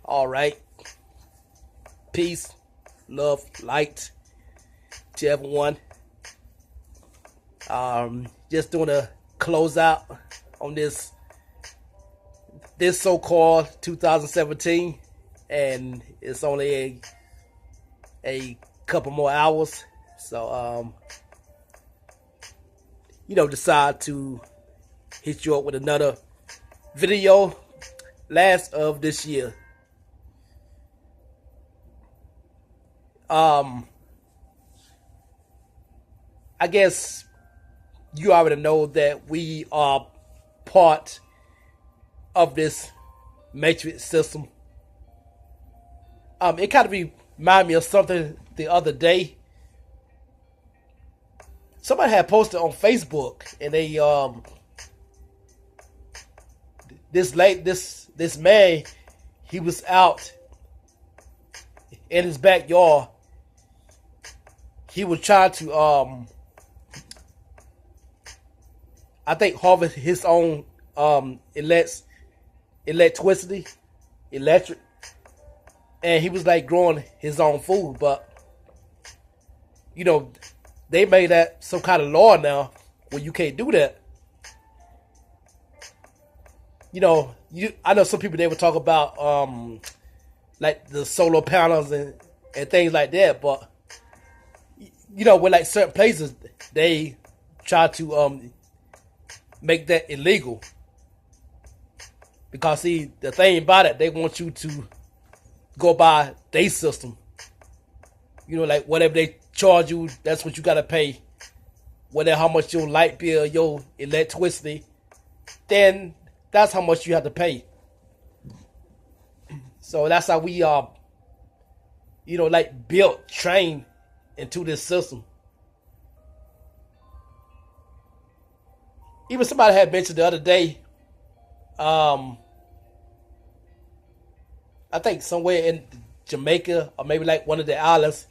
All right. Peace, love, light to everyone. Just doing a closeout on this so-called 2017, and it's only a couple more hours. So decide to hit you up with another video, last of this year. I guess you already know that we are part of this matrix system. It kind of reminded me of something the other day. Somebody had posted on Facebook, and they this man, he was out in his backyard. He was trying to I think harvest his own electricity, and he was like growing his own food. But they made that some kind of law now where you can't do that. I know some people, they would talk about like the solar panels and things like that, but with like certain places, they try to make that illegal, because see, the thing about it, they want you to go by their system. Like whatever they charge you, that's what you gotta pay. Whatever, how much your light bill, your electricity, then that's how much you have to pay. So that's how we are, built, trained into this system. Even somebody had mentioned the other day, I think somewhere in Jamaica, or maybe like one of the islands,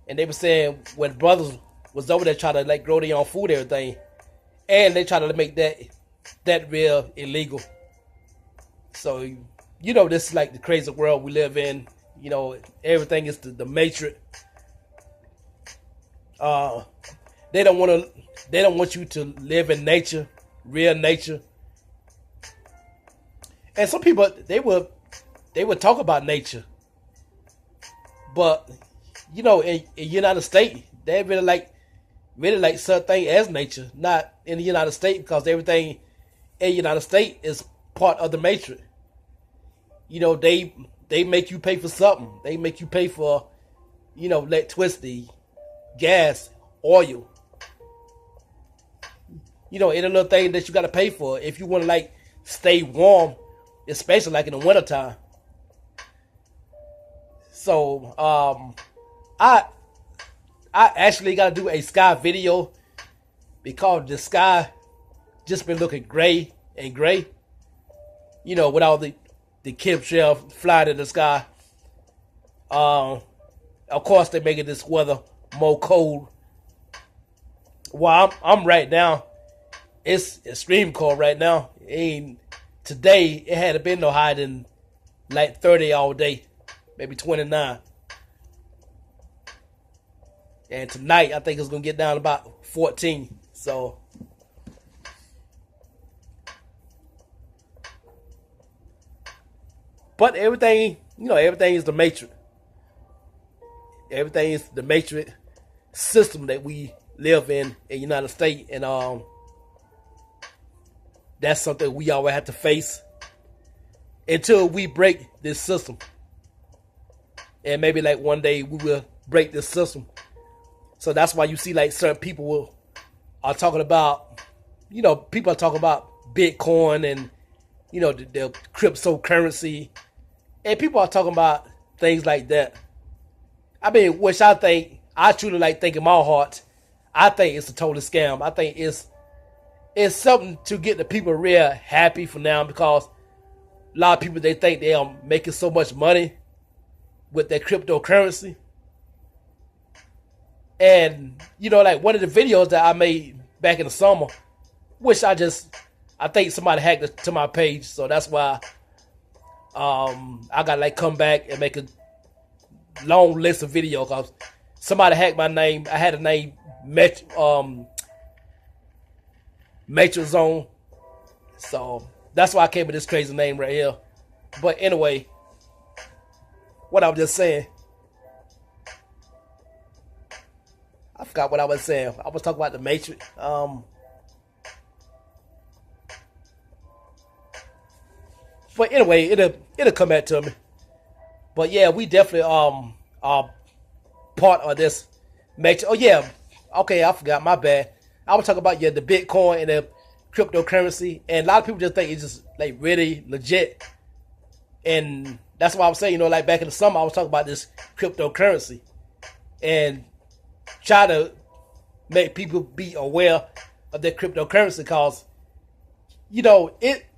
and they were saying when brothers was over there trying to like grow their own food and everything, and they try to make that real illegal. So this is like the crazy world we live in. Everything is the matrix. They don't want you to live in nature, real nature. And some people, they would talk about nature, but in United States, they really like certain things as nature, not in the United States, because everything in the United States is part of the matrix. They make you pay for something. They make you pay for, electricity, gas, oil. Any little thing that you got to pay for if you want to stay warm, especially like in the wintertime. So I actually got to do a sky video, because the sky just been looking gray and gray. With all the chemtrail flying in the sky. Of course, they're making this weather more cold. Well, I'm right now, it's extreme cold right now. Today, it hadn't been no higher than like 30 all day, maybe 29. And tonight, I think it's going to get down to about 14. So, but everything is the matrix. Everything is the matrix system that we live in the United States. And that's something we always have to face until we break this system. And maybe one day we will break this system. So that's why you see certain people are talking about, people are talking about Bitcoin and, the cryptocurrency. And people are talking about things like that. Which I truly think in my heart, I think it's a total scam. I think it's something to get the people real happy for now, because a lot of people, they think they are making so much money with their cryptocurrency. And, one of the videos that I made back in the summer, which I think somebody hacked it to my page, so that's why I gotta like come back and make a long list of videos because somebody hacked my name. I had a name Matrix Zone, so that's why I came with this crazy name right here. But anyway, what I was just saying, I forgot what I was saying. I was talking about the Matrix. But anyway, it'll come back to me. But yeah, we definitely are part of this Matrix. Oh yeah, okay, I forgot. My bad. I was talking about the Bitcoin and the cryptocurrency, and a lot of people just think it's just like really legit. And that's why I was saying, like back in the summer, I was talking about this cryptocurrency and try to make people be aware of that cryptocurrency because,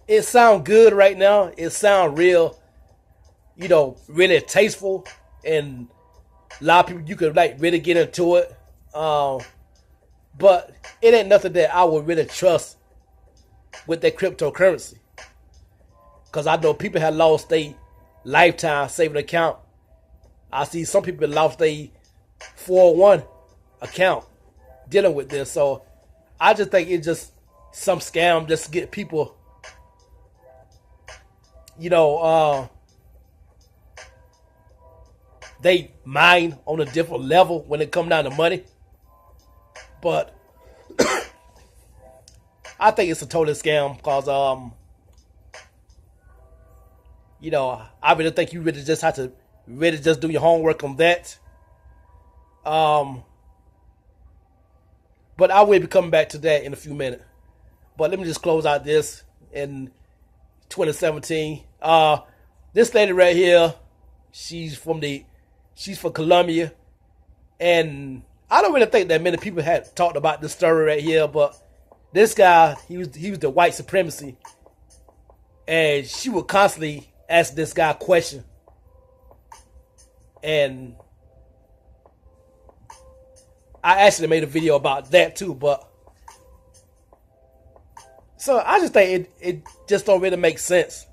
it sounds good right now. It sounds real, really tasteful, and a lot of people you could like really get into it. But it ain't nothing that I would really trust with that cryptocurrency. Because I know people have lost their lifetime saving account. I see some people lost their 401 account dealing with this. So I just think it's just some scam just to get people, they mind on a different level when it comes down to money. But I think it's a total scam because, I really think you really just have to really just do your homework on that. But I will be coming back to that in a few minutes. But let me just close out this in 2017. This lady right here, she's from Colombia, and I don't really think that many people had talked about this story right here. But this guy, he was the white supremacy, and she would constantly ask this guy questions, and I actually made a video about that too. But so I just think it just don't really make sense,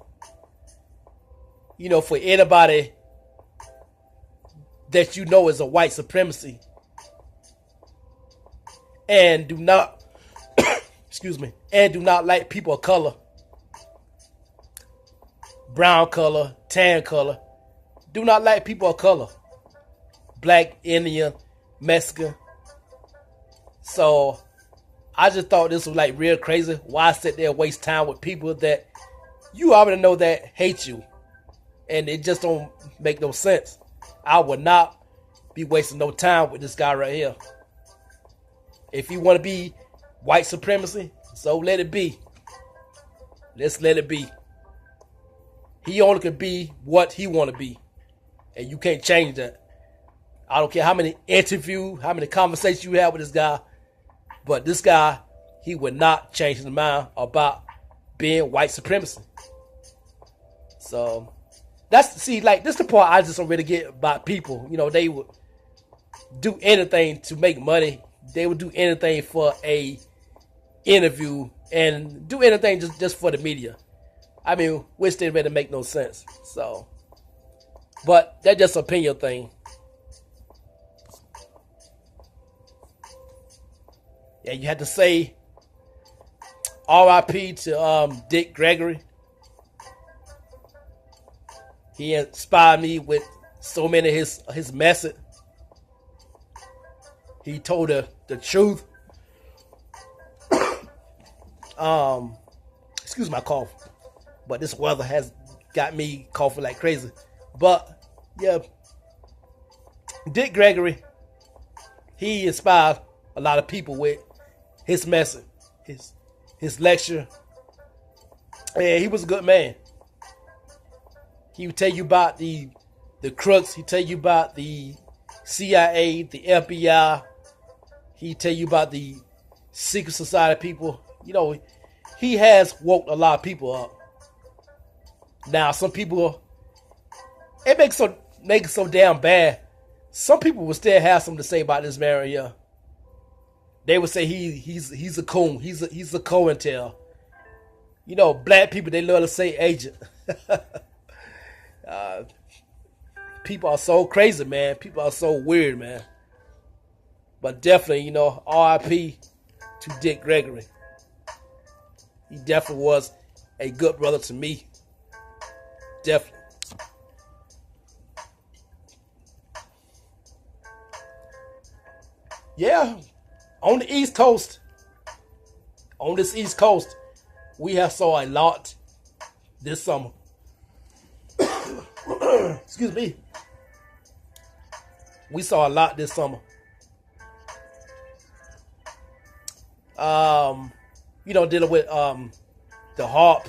for anybody that is a white supremacy and do not like people of color, brown color, tan color, do not like people of color, black, Indian, Mexican. So I just thought this was like real crazy. Why sit there and waste time with people that you already know that hate you? And it just don't make no sense. I would not be wasting no time with this guy right here. If you want to be white supremacy, so let it be. Let's let it be. He only can be what he want to be. And you can't change that. I don't care how many interviews, how many conversations you have with this guy. But this guy, he would not change his mind about being white supremacy. So this is the part I just don't really get about people. They would do anything to make money. They would do anything for a interview and do anything just for the media. I mean, which didn't really make no sense. So, but that's just an opinion thing. Yeah, you had to say R.I.P. to Dick Gregory. He inspired me with so many of his message. He told the truth. Excuse my cough, but this weather has got me coughing like crazy. But yeah, Dick Gregory, he inspired a lot of people with his message, his lecture, and he was a good man. He would tell you about the crooks. He tell you about the CIA, the FBI. He tell you about the secret society people. He has woke a lot of people up. Now, some people, it makes it so damn bad. Some people will still have something to say about this man right here. They would say he's a coon. He's a COINTEL. Black people, they love to say agent. People are so crazy, man. People are so weird, man. But definitely, you know, R.I.P. to Dick Gregory. He definitely was a good brother to me. Definitely. Yeah, on the East Coast, on this East Coast, we have saw a lot this summer. Excuse me. We saw a lot this summer. You know, dealing with the HARP,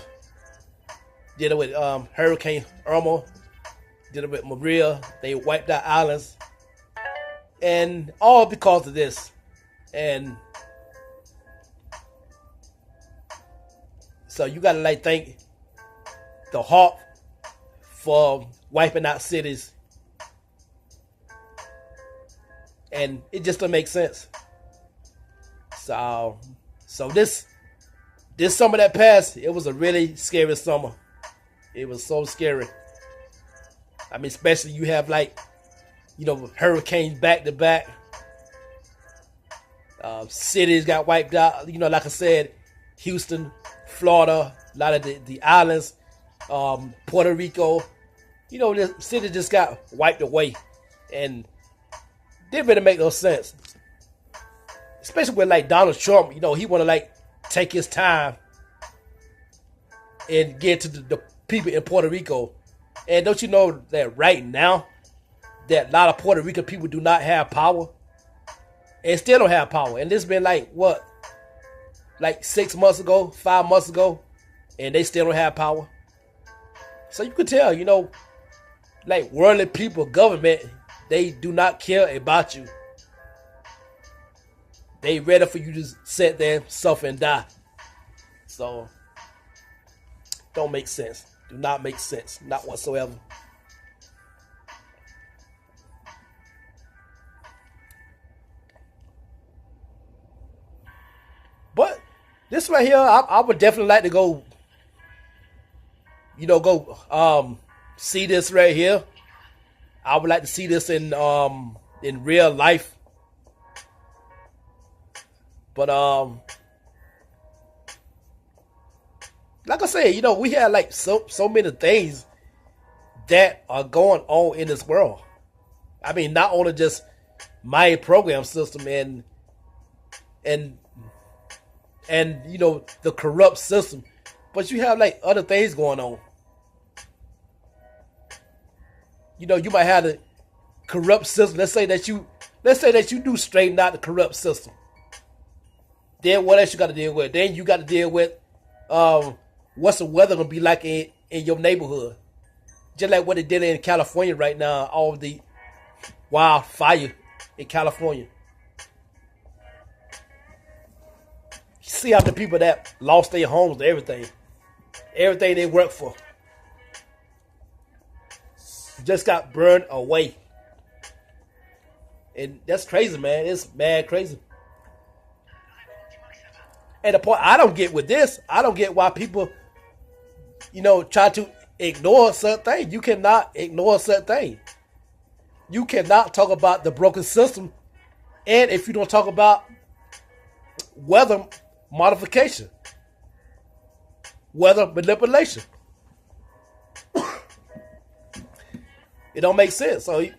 dealing with Hurricane Irma, dealing with Maria. They wiped out islands, and all because of this. And so you gotta like thank the HARP for wiping out cities, and it just doesn't make sense. So this summer that passed, it was a really scary summer. It was so scary. I mean, especially you have like, you know, hurricanes back to back. Cities got wiped out. You know, like I said, Houston, Florida, a lot of the islands, Puerto Rico. You know, the city just got wiped away, and didn't really make no sense. Especially with like Donald Trump, you know, he want to like take his time and get to the people in Puerto Rico. And don't you know that right now that a lot of Puerto Rican people do not have power and still don't have power. And this been like what, like 6 months ago, 5 months ago, and they still don't have power. So you could tell, you know, like worldly people, government, they do not care about you. They ready for you to sit there, suffer, and die. So, don't make sense. Do not make sense. Not whatsoever. But this right here, I would definitely like to go, you know, see this right here. I would like to see this in real life. But like I said, you know, we have like so many things that are going on in this world. I mean, not only just my program system and you know, the corrupt system, but you have like other things going on. You know, you might have the corrupt system. Let's say that you do straighten out the corrupt system. Then what else you got to deal with? Then you got to deal with what's the weather gonna be like in your neighborhood. Just like what they did in California right now, all the wildfire in California. See how the people that lost their homes, everything they worked for, just got burned away. And that's crazy, man. It's mad crazy. And the point I don't get with this, I don't get why people, you know, try to ignore certain things. You cannot ignore certain things. You cannot talk about the broken system, and if you don't talk about weather modification, weather manipulation, it don't make sense. So, you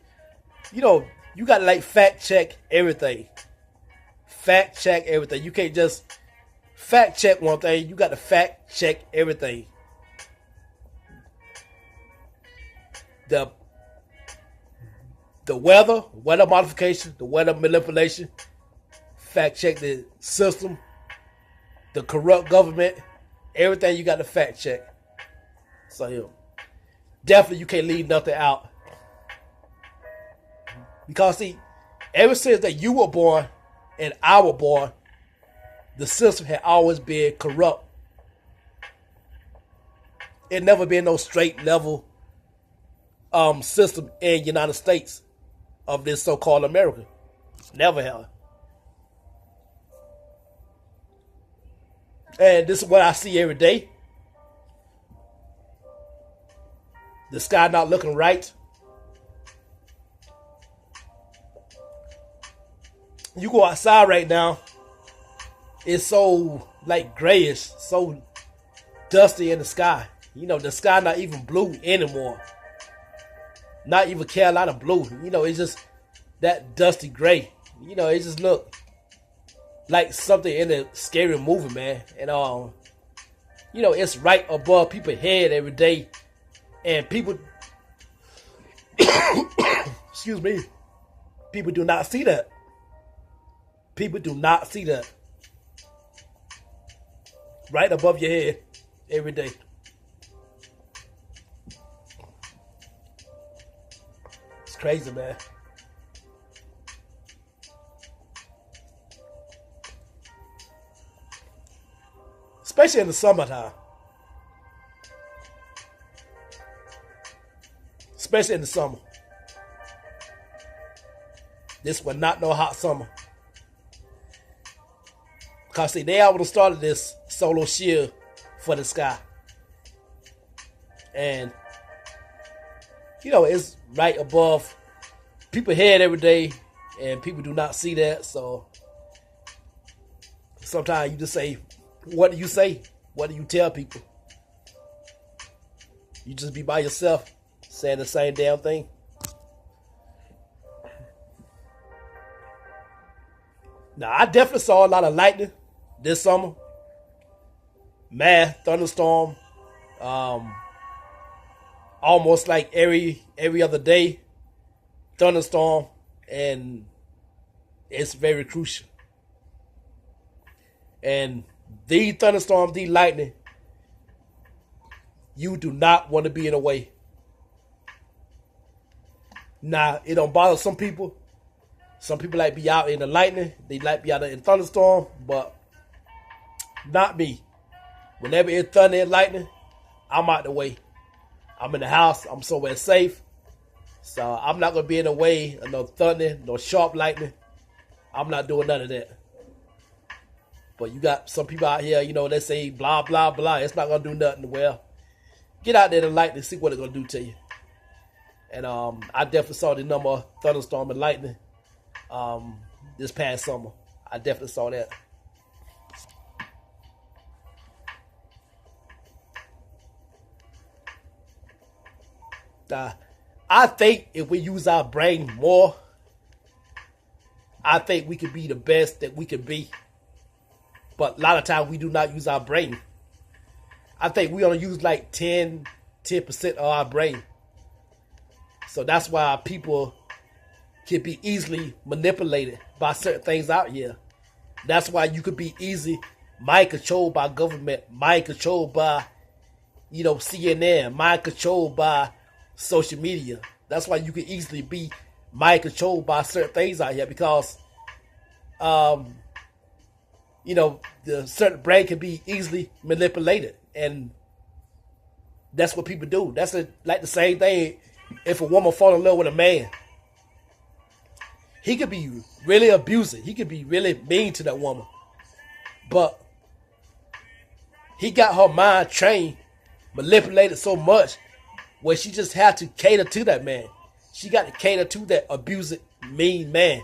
know, you got to like fact check everything. Fact check everything. You can't just fact check one thing. You got to fact check everything. The weather modification, the weather manipulation, fact check the system, the corrupt government, everything you got to fact check. So, yeah, definitely you can't leave nothing out. Because, see, ever since that you were born and I was born, the system had always been corrupt. It never been no straight level system in the United States of this so-called America. Never have. And this is what I see every day. the sky not looking right. You go outside right now, it's so like grayish, so dusty in the sky. You know, the sky not even blue anymore. Not even Carolina blue. You know, it's just that dusty gray. You know, it just look like something in a scary movie, man. And you know, it's right above people's head every day. And people excuse me, people do not see that. People do not see that. Right above your head every day. It's crazy, man. Especially in the summertime. Especially in the summer. This was not no hot summer. Because see, they already started this solar shield for the sky. And, you know, it's right above people's head every day. And people do not see that. So, sometimes you just say, what do you say? What do you tell people? You just be by yourself saying the same damn thing. Now, I definitely saw a lot of lightning this summer. Mad thunderstorm. Almost like every other day. Thunderstorm. And it's very crucial. And these thunderstorms, these lightning, you do not want to be in the way. Now, it don't bother some people. Some people like be out in the lightning. They like be out in thunderstorm, but not me. Whenever it's thunder and lightning, I'm out the way. I'm in the house. I'm somewhere safe. So I'm not going to be in the way of no thunder, no sharp lightning. I'm not doing none of that. But you got some people out here, you know, they say blah, blah, blah. It's not going to do nothing. Well, get out there and lightning, see what it's going to do to you. And I definitely saw the number of thunderstorm and lightning this past summer. I definitely saw that. I think if we use our brain more, I think we could be the best that we could be. But a lot of times we do not use our brain. I think we only use like 10% of our brain. So that's why people can be easily manipulated by certain things out here. That's why you could be easy mind controlled by government, mind controlled by, you know, CNN, mind controlled by social media. That's why you can easily be mind controlled by certain things out here because, you know, the certain brain can be easily manipulated. And that's what people do. That's like the same thing if a woman fall in love with a man. He could be really abusive. He could be really mean to that woman. But he got her mind trained, manipulated so much where she just had to cater to that man. She got to cater to that abusive, mean man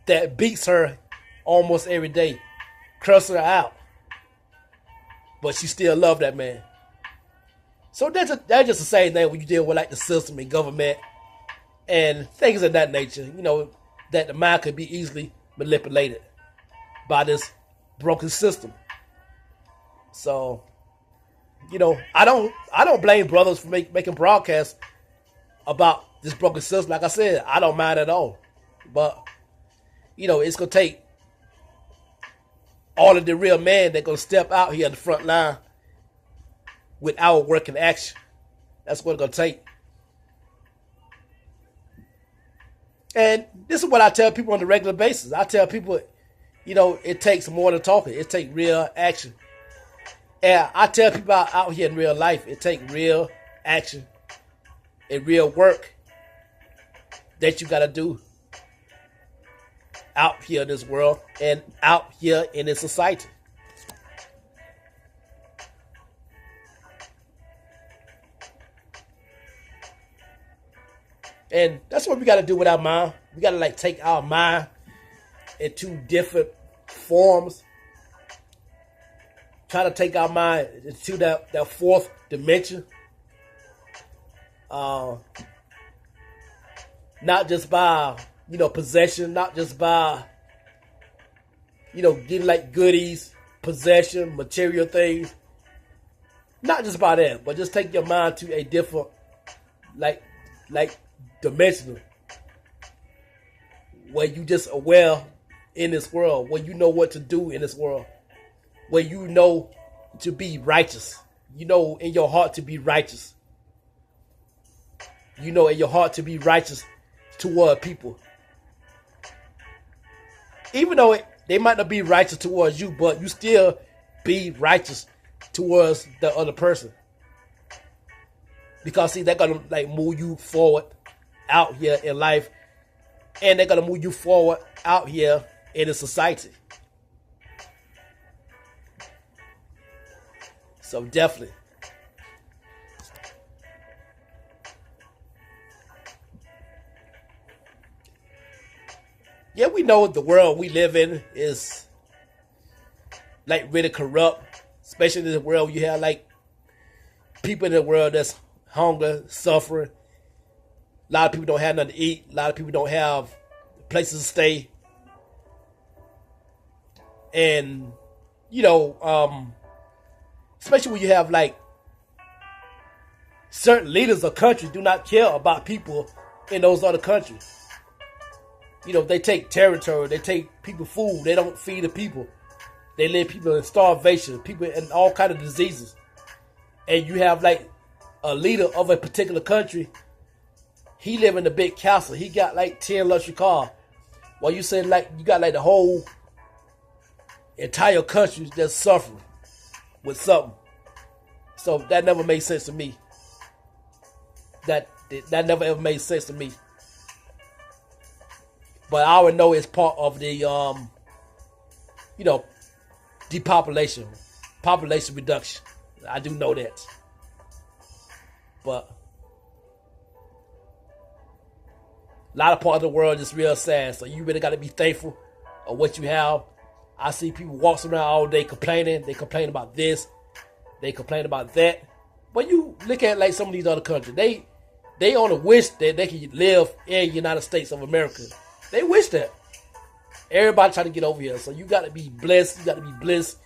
that beats her almost every day, curses her out. But she still love that man. So that's just the same thing when you deal with like the system and government and things of that nature. You know, that the mind could be easily manipulated by this broken system. So, you know, I don't blame brothers for making broadcasts about this broken system. Like I said, I don't mind at all. But, you know, it's going to take all of the real men that going to step out here in the front line with our work in action. That's what it's going to take. And this is what I tell people on a regular basis. I tell people, you know, it takes more than talking. It takes real action. And I tell people out here in real life, it takes real action and real work that you got to do out here in this world and out here in this society. And that's what we got to do with our mind. We got to like take our mind into different forms. Try to take our mind into that fourth dimension. Not just by, possession, not just by, getting like goodies, possession, material things. Not just by that, but just take your mind to a different, like dimensional, where you just aware in this world, where you know what to do in this world, where you know to be righteous, in your heart to be righteous, in your heart to be righteous toward people, even though they might not be righteous towards you, but you still be righteous towards the other person. Because see, they're gonna like move you forward out here in life, and they're gonna move you forward out here in the society. So definitely. Yeah, we know the world we live in is like really corrupt, especially in the world you have like people in the world that's hunger, suffering. A lot of people don't have nothing to eat. A lot of people don't have places to stay. And, especially when you have like certain leaders of countries do not care about people in those other countries. They take territory, they take people food, they don't feed the people. They leave people in starvation, people in all kind of diseases. And you have like a leader of a particular country, he live in a big castle. He got like 10 luxury cars. While you say like you got like the whole entire country that's suffering with something. So that never made sense to me. That never ever made sense to me. But I already know it's part of the depopulation, population reduction. I do know that. But a lot of part of the world is real sad. So you really got to be thankful of what you have. I see people walking around all day complaining. They complain about this. They complain about that. But you look at like some of these other countries. They only wish that they could live in the United States of America. They wish that. Everybody trying to get over here. So you got to be blessed. You got to be blessed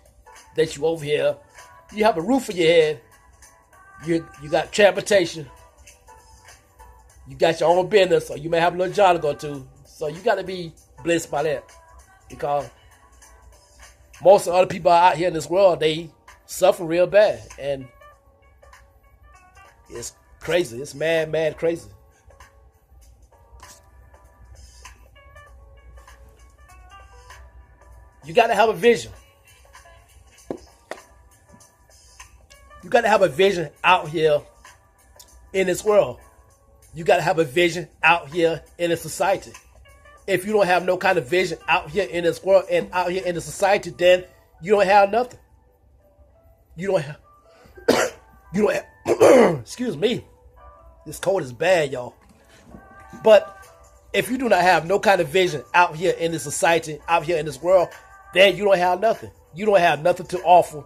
that you over here. You have a roof for your head. You got transportation. You got your own business, or you may have a little job to go to. So you got to be blessed by that. Because most of the other people out here in this world, they suffer real bad. And it's crazy. It's mad crazy. You got to have a vision. You got to have a vision out here in this world. You got to have a vision out here in the society. If you don't have no kind of vision out here in this world and out here in the society, then you don't have nothing. You don't have, excuse me. This cold is bad, y'all. But if you do not have no kind of vision out here in this society, out here in this world, then you don't have nothing. You don't have nothing to offer.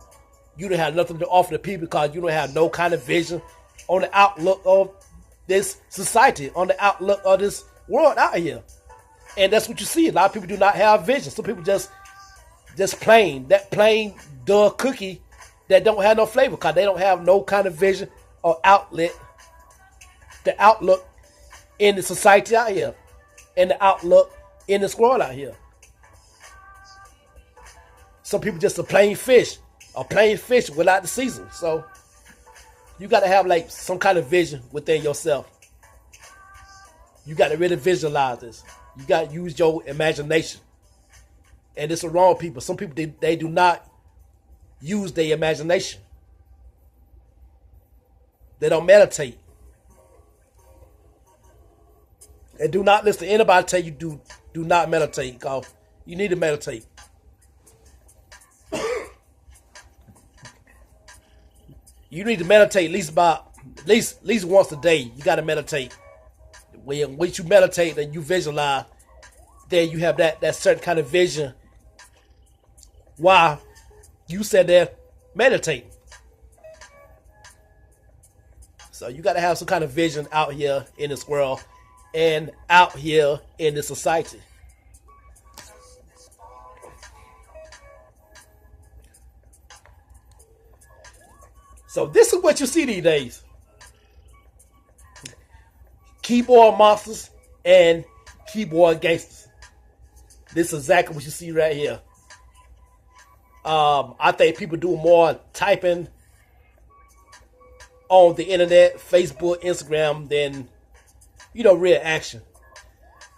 You don't have nothing to offer to people because you don't have no kind of vision on the outlook of this society, on the outlook of this world out here. And that's what you see. A lot of people do not have vision. Some people just plain dull cookie that don't have no flavor because they don't have no kind of vision or outlet, the outlook in the society out here and the outlook in this world out here. Some people just a plain fish without the season. So you got to have like some kind of vision within yourself. You got to really visualize this. You got to use your imagination. And it's the wrong people. Some people, they do not use their imagination. They don't meditate. And do not listen to anybody tell you do not meditate, because you need to meditate. You need to meditate at least once a day. You got to meditate. When you meditate and you visualize, then you have that certain kind of vision. Why you said that meditate. So you got to have some kind of vision out here in this world and out here in this society. So this is what you see these days. Keyboard monsters and keyboard gangsters. This is exactly what you see right here. I think people do more typing on the internet, Facebook, Instagram, than, real action.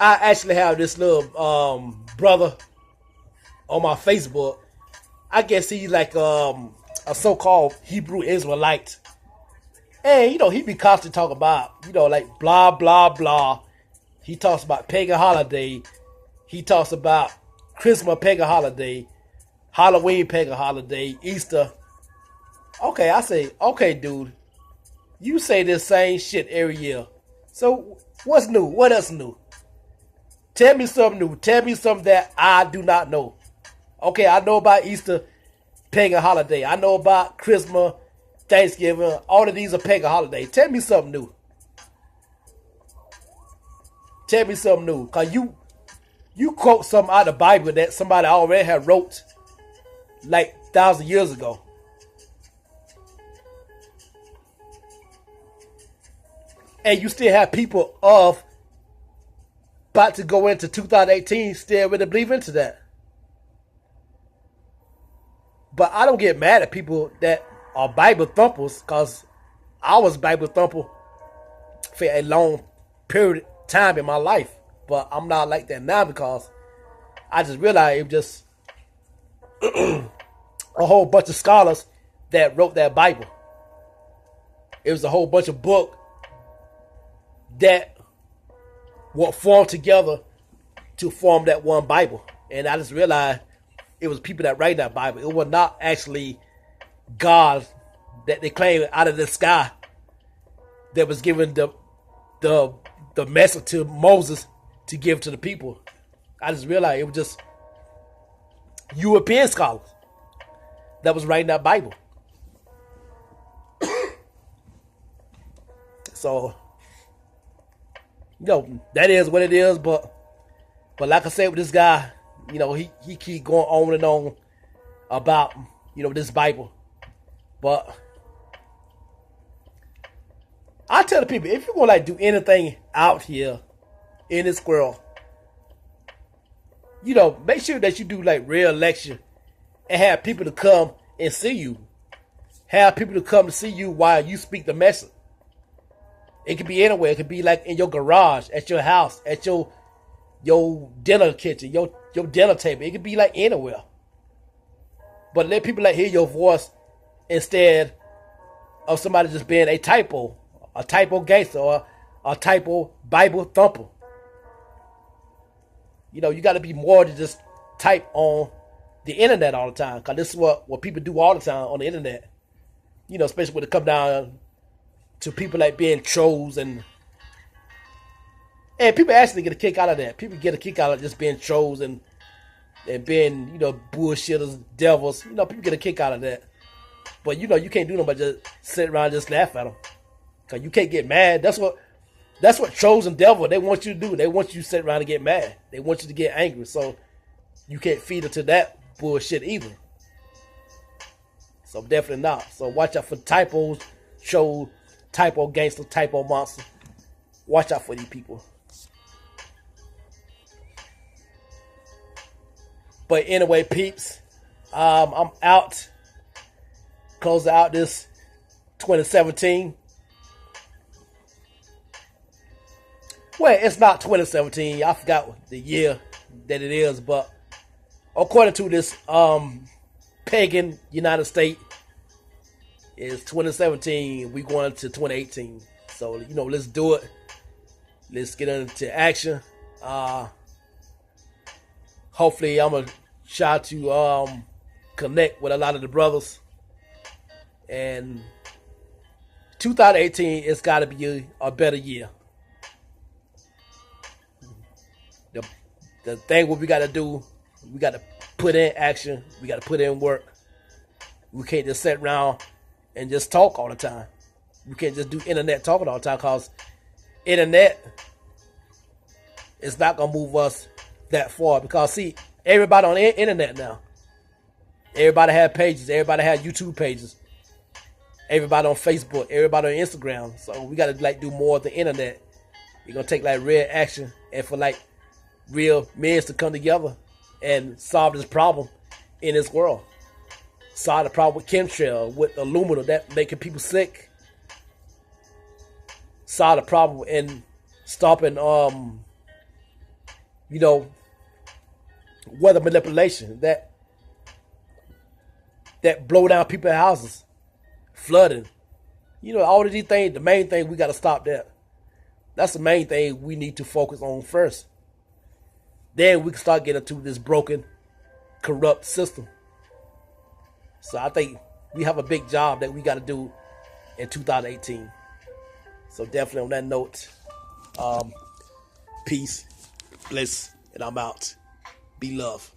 I actually have this little brother on my Facebook. I guess he's like a so-called Hebrew Israelite. And, he be constantly talking about, like blah, blah, blah. He talks about pagan holiday. He talks about Christmas pagan holiday, Halloween pagan holiday, Easter. Okay, I say, okay, dude. You say this same shit every year. So what's new? What else new? Tell me something new. Tell me something that I do not know. Okay, I know about Easter pagan holiday. I know about Christmas, Thanksgiving. All of these are pagan holidays. Tell me something new. Tell me something new. Because you quote something out of the Bible that somebody already had wrote like 1,000 years ago. And you still have people about to go into 2018 still really believe into that. But I don't get mad at people that are Bible thumpers, because I was Bible thumper for a long period of time in my life. But I'm not like that now, because I just realized it was just a whole bunch of scholars that wrote that Bible. It was a whole bunch of books that were formed together to form that one Bible. And I just realized it was people that write that Bible. It was not actually God that they claimed out of the sky that was given the message to Moses to give to the people. I just realized it was just European scholars that was writing that Bible. So, that is what it is. But like I said with this guy, he keep going on and on about, this Bible. But I tell the people, if you're going to do anything out here in this world, make sure that you do like real lecture and have people to come and see you. Have people to come to see you while you speak the message. It could be anywhere. It could be like in your garage, at your house, at your dinner kitchen, your dinner table. It could be like anywhere. But let people hear your voice instead of somebody just being a typo gangster, or a typo Bible thumper. You got to be more than just type on the internet all the time. Because this is what people do all the time on the internet. Especially when it come down to people like being trolls, and people actually get a kick out of that. People get a kick out of just being trolls and being, bullshitters, devils. People get a kick out of that. But you can't do nothing but just sit around and just laugh at them. Because you can't get mad. That's what trolls and devils, they want you to do. They want you to sit around and get mad. They want you to get angry. So you can't feed into that bullshit either. So definitely not. So watch out for typos, trolls, typo gangster, typo monster. Watch out for these people. But anyway, peeps, I'm out. Close out this 2017. Well, it's not 2017. I forgot the year that it is, but according to this pagan United States, it's 2017. We going to 2018. So let's do it. Let's get into action. Hopefully, I'm gonna try to connect with a lot of the brothers. And 2018, it's got to be a better year. The thing what we got to do, we got to put in action. We got to put in work. We can't just sit around and just talk all the time. We can't just do internet talking all the time, because internet is not going to move us that far. Because, see, everybody on the internet now. Everybody have pages. Everybody have YouTube pages. Everybody on Facebook. Everybody on Instagram. So we got to like do more of the internet. We're going to take like real action, and for like real men to come together and solve this problem in this world. Solve the problem with chemtrail, with aluminum that making people sick. Solve the problem in stopping, weather manipulation that blow down people's houses, flooding. All of these things. The main thing, we got to stop that. That's the main thing we need to focus on first. Then we can start getting to this broken, corrupt system. So I think we have a big job that we got to do in 2018. So definitely on that note, peace, bliss, and I'm out. Be love.